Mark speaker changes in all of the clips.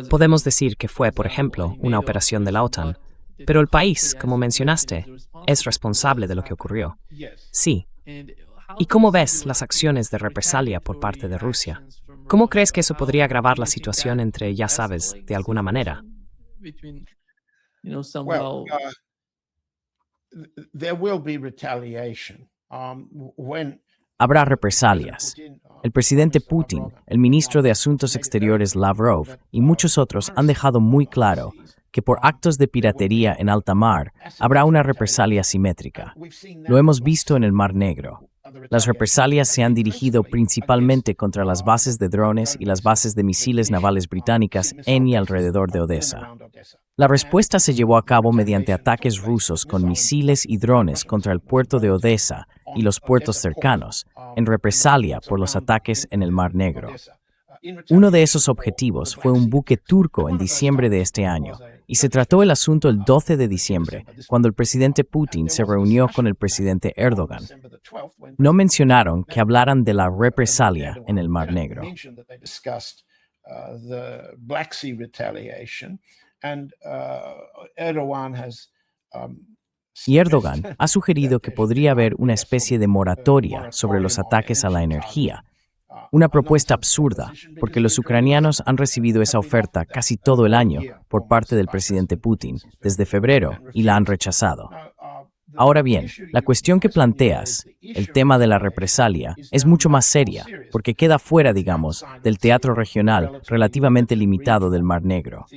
Speaker 1: Podemos decir que fue, por ejemplo, una operación de la OTAN, pero el país, como mencionaste, es responsable de lo que ocurrió. Sí. ¿Y cómo ves las acciones de represalia por parte de Rusia? ¿Cómo crees que eso podría agravar la situación entre, ya sabes, de alguna manera?
Speaker 2: Well, there will be retaliation. When
Speaker 1: Habrá
Speaker 2: President
Speaker 1: represalias.
Speaker 2: Putin,
Speaker 1: El
Speaker 2: Prime
Speaker 1: presidente
Speaker 2: Minister
Speaker 1: Putin,
Speaker 2: Lavrov,
Speaker 1: el ministro de Asuntos Exteriores Lavrov y muchos otros han dejado muy claro que por actos de piratería en alta mar habrá una represalia simétrica. Lo hemos visto en el Mar Negro. Las represalias se han dirigido principalmente contra las bases de drones y las bases de misiles navales británicas en y alrededor de Odessa. La respuesta se llevó a cabo mediante ataques rusos con misiles y drones contra el puerto de Odessa y los puertos cercanos, en represalia por los ataques en el Mar Negro. Uno de esos objetivos fue un buque turco en diciembre de este año, y se trató el asunto el 12 de diciembre, cuando el presidente Putin se reunió con el presidente Erdogan. No mencionaron que hablaran de la represalia en el Mar Negro. Y Erdogan ha sugerido que podría haber una especie de moratoria sobre los ataques a la energía. Una propuesta absurda, porque los ucranianos han recibido esa oferta casi todo el año por parte del presidente Putin, desde febrero, y la han rechazado. Ahora bien, la cuestión que planteas, el tema de la represalia, es mucho más seria, porque queda fuera, digamos, del teatro regional relativamente limitado del Mar Negro.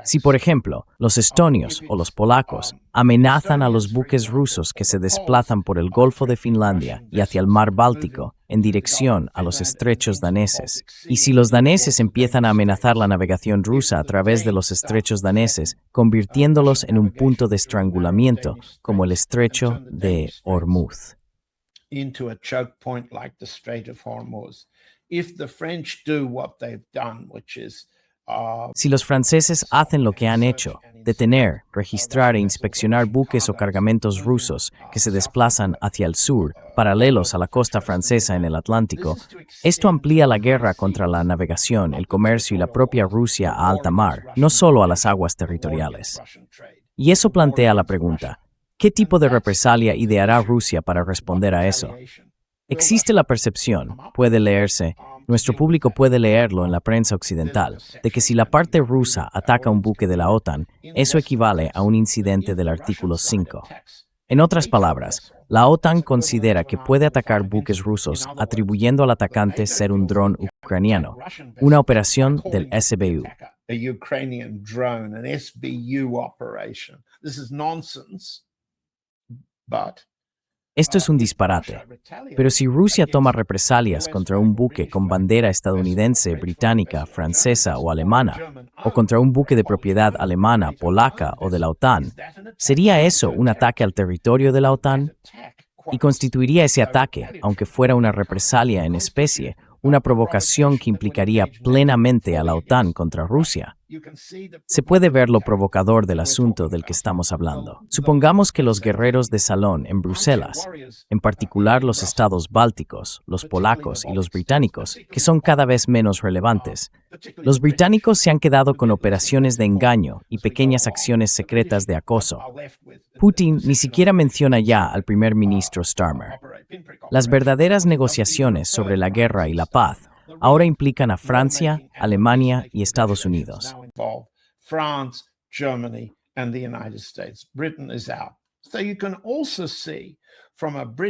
Speaker 1: Si, por ejemplo, los estonios o los polacos amenazan a los buques rusos que se desplazan por el Golfo de Finlandia y hacia el Mar Báltico en dirección a los estrechos daneses, y si los daneses empiezan a amenazar la navegación rusa a través de los estrechos daneses, convirtiéndolos en un punto de estrangulamiento como el estrecho de Hormuz.
Speaker 2: Into a choke point like the Strait of Hormuz. If the French do what they've done, which is
Speaker 1: Si los franceses hacen lo que han hecho, detener, registrar e inspeccionar buques o cargamentos rusos que se desplazan hacia el sur, paralelos a la costa francesa en el Atlántico, esto amplía la guerra contra la navegación, el comercio y la propia Rusia a alta mar, no solo a las aguas territoriales. Y eso plantea la pregunta, ¿qué tipo de represalia ideará Rusia para responder a eso? Existe la percepción, puede leerse, nuestro público puede leerlo en la prensa occidental, de que si la parte rusa ataca un buque de la OTAN, eso equivale a un incidente del artículo 5. En otras palabras, la OTAN considera que puede atacar buques rusos atribuyendo al atacante ser un dron ucraniano, una operación del SBU. Esto es un disparate, pero si Rusia toma represalias contra un buque con bandera estadounidense, británica, francesa o alemana, o contra un buque de propiedad alemana, polaca o de la OTAN, ¿sería eso un ataque al territorio de la OTAN? Y constituiría ese ataque, aunque fuera una represalia en especie, una provocación que implicaría plenamente a la OTAN contra Rusia. Se puede ver lo provocador del asunto del que estamos hablando. Supongamos que los guerreros de salón en Bruselas, en particular los estados bálticos, los polacos y los británicos, que son cada vez menos relevantes, los británicos se han quedado con operaciones de engaño y pequeñas acciones secretas de acoso. Putin ni siquiera menciona ya al primer ministro Starmer. Las verdaderas negociaciones sobre la guerra y la paz ahora implican a Francia, Alemania y Estados Unidos.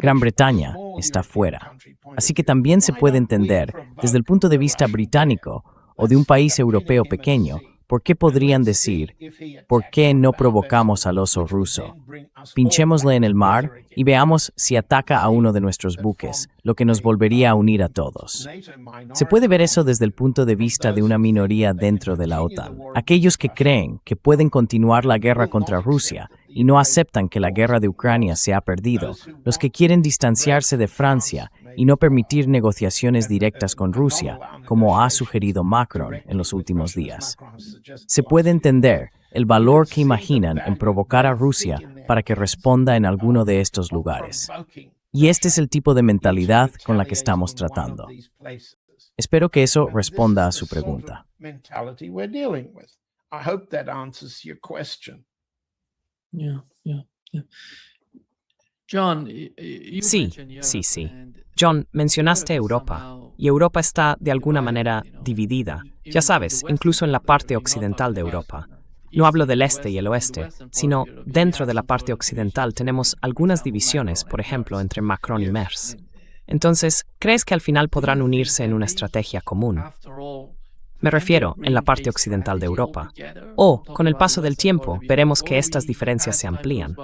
Speaker 1: Gran Bretaña está fuera. Así que también se puede entender, desde el punto de vista británico o de un país europeo pequeño, ¿por qué podrían decir, ¿por qué no provocamos al oso ruso? Pinchémosle en el mar y veamos si ataca a uno de nuestros buques, lo que nos volvería a unir a todos. Se puede ver eso desde el punto de vista de una minoría dentro de la OTAN, aquellos que creen que pueden continuar la guerra contra Rusia y no aceptan que la guerra de Ucrania se ha perdido, los que quieren distanciarse de Francia y no permitir negociaciones directas con Rusia, como ha sugerido Macron en los últimos días. Se puede entender el valor que imaginan en provocar a Rusia para que responda en alguno de estos lugares. Y este es el tipo de mentalidad con la que estamos tratando. Espero que eso responda a su pregunta.
Speaker 2: Mentality we're dealing with. I hope that answers your question.
Speaker 3: Yeah, yeah, yeah. John,
Speaker 4: Sí, sí, sí. John, mencionaste Europa, y Europa está de alguna manera dividida, ya sabes, incluso en la parte occidental de Europa. No hablo del este y el oeste, sino dentro de la parte occidental tenemos algunas divisiones, por ejemplo, entre Macron y Merz. Entonces, ¿crees que al final podrán unirse en una estrategia común? Me refiero en la parte occidental de Europa. O, con el paso del tiempo, veremos que estas diferencias se amplían.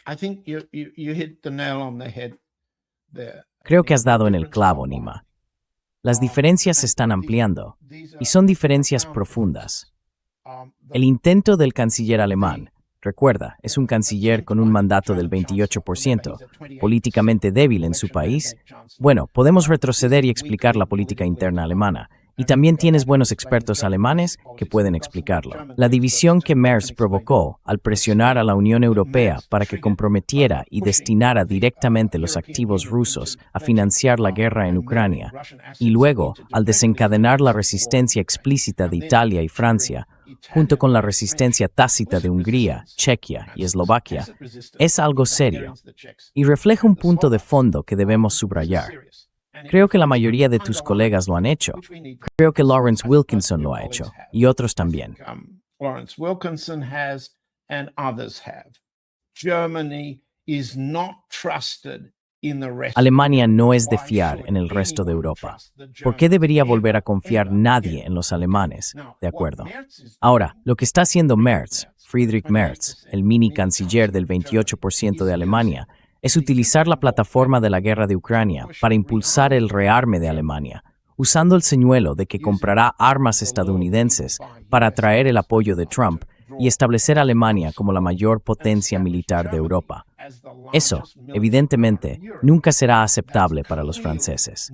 Speaker 2: I think you hit the nail on the head there.
Speaker 1: Creo que has dado en el clavo, Nima. Las diferencias se están ampliando, y son diferencias profundas. El intento del canciller alemán, recuerda, es un canciller con un mandato del 28%, políticamente débil en su país. Bueno, podemos retroceder y explicar la política interna alemana, y también tienes buenos expertos alemanes que pueden explicarlo. La división que Merz provocó al presionar a la Unión Europea para que comprometiera y destinara directamente los activos rusos a financiar la guerra en Ucrania, y luego al desencadenar la resistencia explícita de Italia y Francia, junto con la resistencia tácita de Hungría, Chequia y Eslovaquia, es algo serio y refleja un punto de fondo que debemos subrayar. Creo que la mayoría de tus colegas lo han hecho. Creo que Lawrence Wilkinson lo ha hecho, y otros también.
Speaker 2: Lawrence Wilkinson has and others have. Germany is not trusted in the rest.
Speaker 1: Alemania no es de fiar en el resto de Europa. ¿Por qué debería volver a confiar nadie en los alemanes? De acuerdo. Ahora, lo que está haciendo Merz, Friedrich Merz, el mini canciller del 28% de Alemania, es utilizar la plataforma de la guerra de Ucrania para impulsar el rearme de Alemania, usando el señuelo de que comprará armas estadounidenses para atraer el apoyo de Trump y establecer a Alemania como la mayor potencia militar de Europa. Eso, evidentemente, nunca será aceptable para los franceses.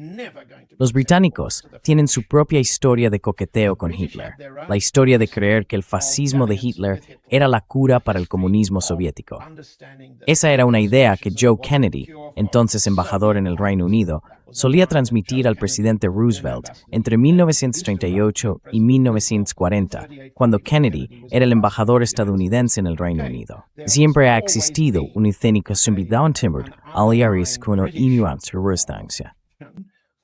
Speaker 1: Los británicos tienen su propia historia de coqueteo con Hitler, la historia de creer que el fascismo de Hitler era la cura para el comunismo soviético. Esa era una idea que Joe Kennedy, entonces embajador en el Reino Unido, solía transmitir al presidente Roosevelt entre 1938 y 1940, cuando Kennedy era el embajador estadounidense en el Reino Unido. Siempre ha existido una escénica symbiodontimbrd aliaris con el inuan circunstancia.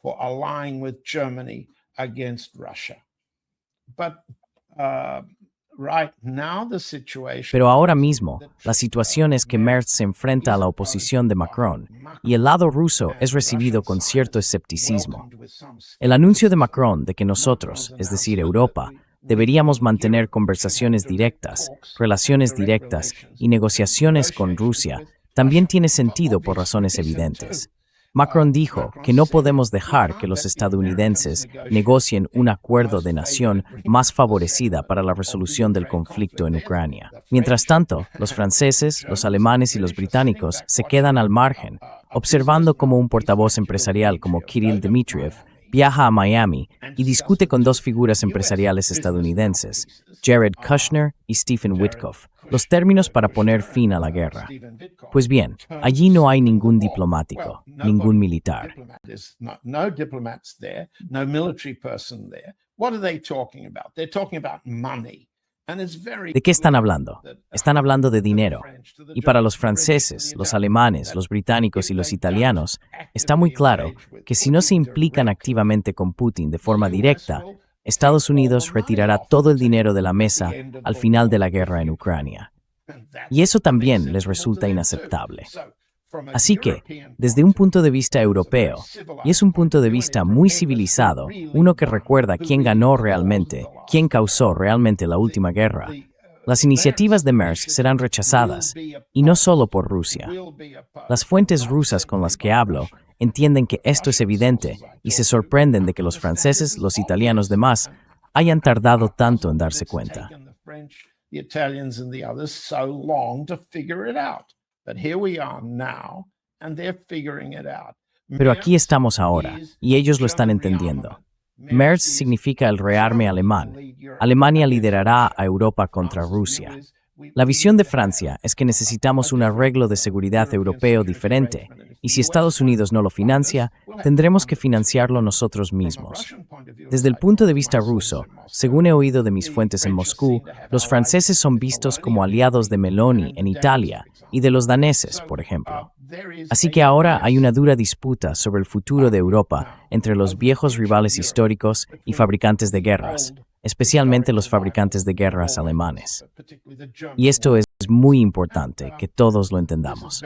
Speaker 2: For allying with Germany against Russia. But right now the situation.
Speaker 1: Pero ahora mismo, la situación es que Merz se enfrenta a la oposición de Macron y el lado ruso es recibido con cierto escepticismo. El anuncio de Macron de que nosotros, es decir, Europa, deberíamos mantener conversaciones directas, relaciones directas y negociaciones con Rusia también tiene sentido por razones evidentes. Macron dijo que no podemos dejar que los estadounidenses negocien un acuerdo de nación más favorecida para la resolución del conflicto en Ucrania. Mientras tanto, los franceses, los alemanes y los británicos se quedan al margen, observando cómo un portavoz empresarial como Kirill Dmitriev viaja a Miami y discute con dos figuras empresariales estadounidenses, Jared Kushner y Stephen Witkoff, los términos para poner fin a la guerra. Pues bien, allí no hay ningún diplomático, ningún militar.
Speaker 2: No diplomats there, no military person there. What are they talking about? They're talking about money.
Speaker 1: ¿De qué están hablando? Están hablando de dinero. Y para los franceses, los alemanes, los británicos y los italianos, está muy claro que si no se implican activamente con Putin de forma directa, Estados Unidos retirará todo el dinero de la mesa al final de la guerra en Ucrania. Y eso también les resulta inaceptable. Así que, desde un punto de vista europeo, y es un punto de vista muy civilizado, uno que recuerda quién ganó realmente, quién causó realmente la última guerra, las iniciativas de Merz serán rechazadas, y no solo por Rusia. Las fuentes rusas con las que hablo entienden que esto es evidente y se sorprenden de que los franceses, los italianos demás, hayan tardado tanto en darse cuenta. Pero aquí estamos ahora, y ellos lo están entendiendo. Merz significa el rearme alemán. Alemania liderará a Europa contra Rusia. La visión de Francia es que necesitamos un arreglo de seguridad europeo diferente, y si Estados Unidos no lo financia, tendremos que financiarlo nosotros mismos. Desde el punto de vista ruso, según he oído de mis fuentes en Moscú, los franceses son vistos como aliados de Meloni en Italia y de los daneses, por ejemplo. Así que ahora hay una dura disputa sobre el futuro de Europa entre los viejos rivales históricos y fabricantes de guerras, especialmente los fabricantes de guerras alemanes. Y esto es muy importante que todos lo entendamos.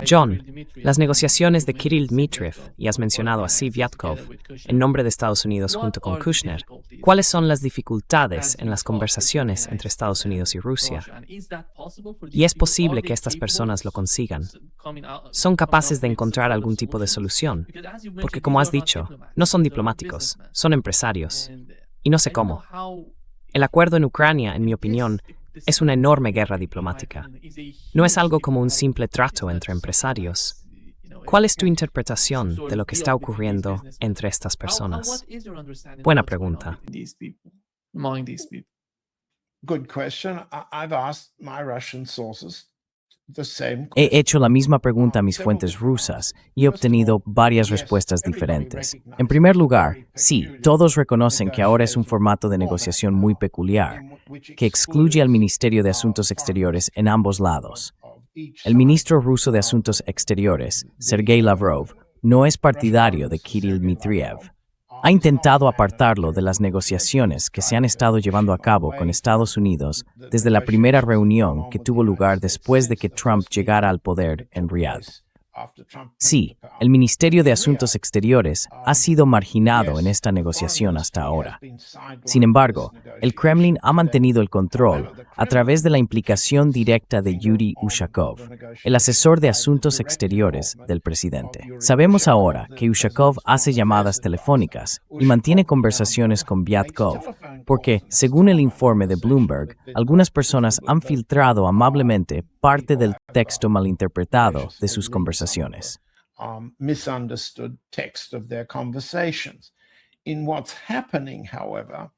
Speaker 4: John, las negociaciones de Kirill Dmitriev, y has mencionado a Steve Yatkov, en nombre de Estados Unidos junto con Kushner, ¿cuáles son las dificultades en las conversaciones entre Estados Unidos y Rusia? ¿Y es posible que estas personas lo consigan? ¿Son capaces de encontrar algún tipo de solución? Porque, como has dicho, no son diplomáticos, son empresarios. Y no sé cómo. El acuerdo en Ucrania, en mi opinión, es una enorme guerra diplomática. No es algo como un simple trato entre empresarios. ¿Cuál es tu interpretación de lo que está ocurriendo entre estas personas? Buena pregunta.
Speaker 2: Good question. I've asked my Russian sources the same
Speaker 1: He
Speaker 2: question.
Speaker 1: hecho la misma pregunta a mis fuentes rusas y he obtenido varias respuestas diferentes. En primer lugar, sí, todos reconocen que ahora es un formato de negociación muy peculiar, que excluye al Ministerio de Asuntos Exteriores en ambos lados. El ministro ruso de Asuntos Exteriores, Sergei Lavrov, no es partidario de Kirill Dmitriev. Ha intentado apartarlo de las negociaciones que se han estado llevando a cabo con Estados Unidos desde la primera reunión que tuvo lugar después de que Trump llegara al poder en Riyadh. Sí, el Ministerio de Asuntos Exteriores ha sido marginado en esta negociación hasta ahora. Sin embargo, el Kremlin ha mantenido el control a través de la implicación directa de Yuri Ushakov, el asesor de Asuntos Exteriores del presidente. Sabemos ahora que Ushakov hace llamadas telefónicas y mantiene conversaciones con Vyatkov, porque, según el informe de Bloomberg, algunas personas han filtrado amablemente parte del texto malinterpretado de sus conversaciones.
Speaker 2: Misunderstood text of their conversations. In what's happening, however,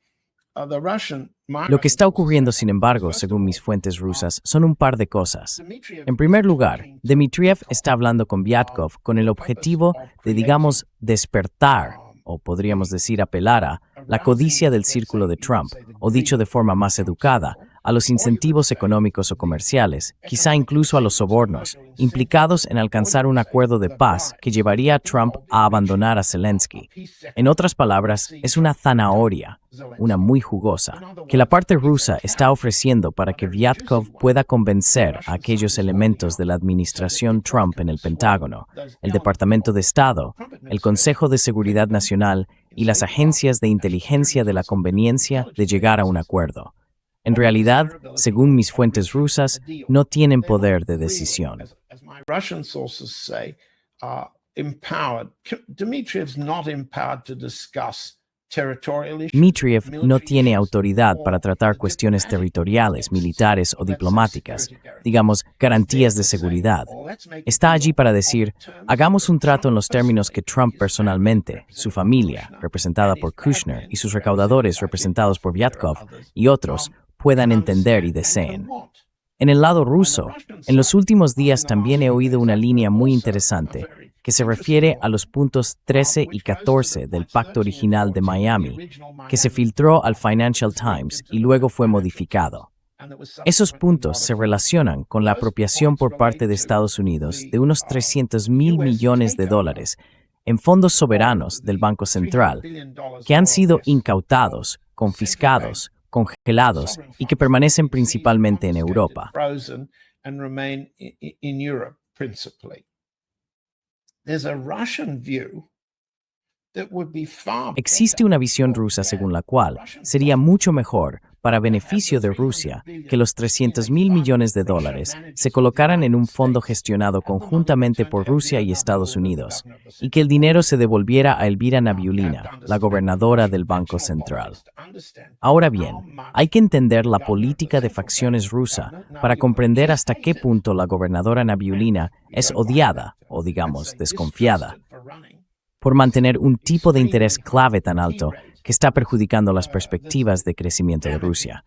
Speaker 1: Lo que está ocurriendo, sin embargo, según mis fuentes rusas, son un par de cosas. En primer lugar, Dmitriev está hablando con Vyatkov con el objetivo de, digamos, despertar, o podríamos decir apelar a, la codicia del círculo de Trump, o dicho de forma más educada, a los incentivos económicos o comerciales, quizá incluso a los sobornos, implicados en alcanzar un acuerdo de paz que llevaría a Trump a abandonar a Zelensky. En otras palabras, es una zanahoria, una muy jugosa, que la parte rusa está ofreciendo para que Vyatkov pueda convencer a aquellos elementos de la administración Trump en el Pentágono, el Departamento de Estado, el Consejo de Seguridad Nacional y las agencias de inteligencia de la conveniencia de llegar a un acuerdo. En realidad, según mis fuentes rusas, no tienen poder de decisión. Dmitriev no tiene autoridad para tratar cuestiones territoriales, militares o diplomáticas, digamos, garantías de seguridad. Está allí para decir, hagamos un trato en los términos que Trump personalmente, su familia, representada por Kushner, y sus recaudadores, representados por Vyatkov, y otros, puedan entender y deseen. En el lado ruso, en los últimos días también he oído una línea muy interesante que se refiere a los puntos 13 y 14 del pacto original de Miami, que se filtró al Financial Times y luego fue modificado. Esos puntos se relacionan con la apropiación por parte de Estados Unidos de unos $300 mil millones en fondos soberanos del Banco Central, que han sido incautados, confiscados, congelados y que permanecen principalmente en Europa. Existe una visión rusa según la cual sería mucho mejor, para beneficio de Rusia, que los $300 mil millones se colocaran en un fondo gestionado conjuntamente por Rusia y Estados Unidos, y que el dinero se devolviera a Elvira Nabiullina, la gobernadora del Banco Central. Ahora bien, hay que entender la política de facciones rusa para comprender hasta qué punto la gobernadora Nabiullina es odiada, o digamos, desconfiada. por mantener un tipo de interés clave tan alto que está perjudicando las perspectivas de crecimiento de Rusia.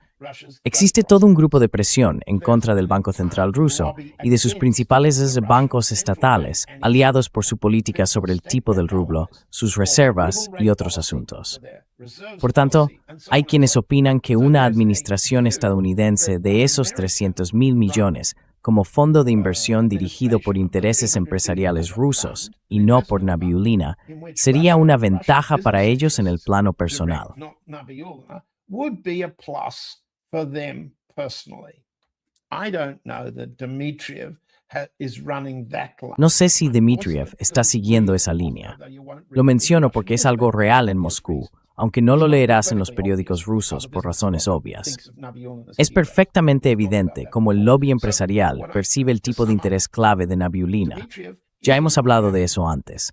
Speaker 1: Existe todo un grupo de presión en contra del Banco Central ruso y de sus principales bancos estatales, aliados por su política sobre el tipo del rublo, sus reservas y otros asuntos. Por tanto, hay quienes opinan que una administración estadounidense de esos 300.000 millones como fondo de inversión dirigido por intereses empresariales rusos y no por Nabiullina, sería una ventaja para ellos en el plano personal. No sé si Dmitriev está siguiendo esa línea. Lo menciono porque es algo real en Moscú, aunque no lo leerás en los periódicos rusos por razones obvias. Es perfectamente evidente cómo el lobby empresarial percibe el tipo de interés clave de Nabiullina. Ya hemos hablado de eso antes.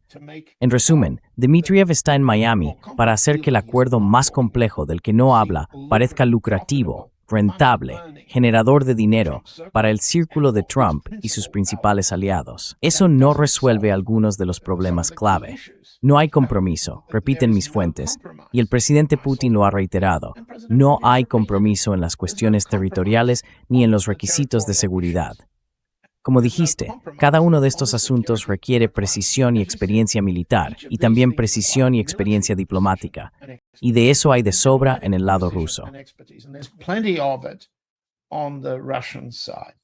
Speaker 1: En resumen, Dmitriev está en Miami para hacer que el acuerdo más complejo del que no habla parezca lucrativo, rentable, generador de dinero para el círculo de Trump y sus principales aliados. Eso no resuelve algunos de los problemas clave. No hay compromiso, repiten mis fuentes, y el presidente Putin lo ha reiterado. No hay compromiso en las cuestiones territoriales ni en los requisitos de seguridad. Como dijiste, cada uno de estos asuntos requiere precisión y experiencia militar, y también precisión y experiencia diplomática. Y de eso hay de sobra en el lado ruso.
Speaker 2: Plenty of it on the Russian side.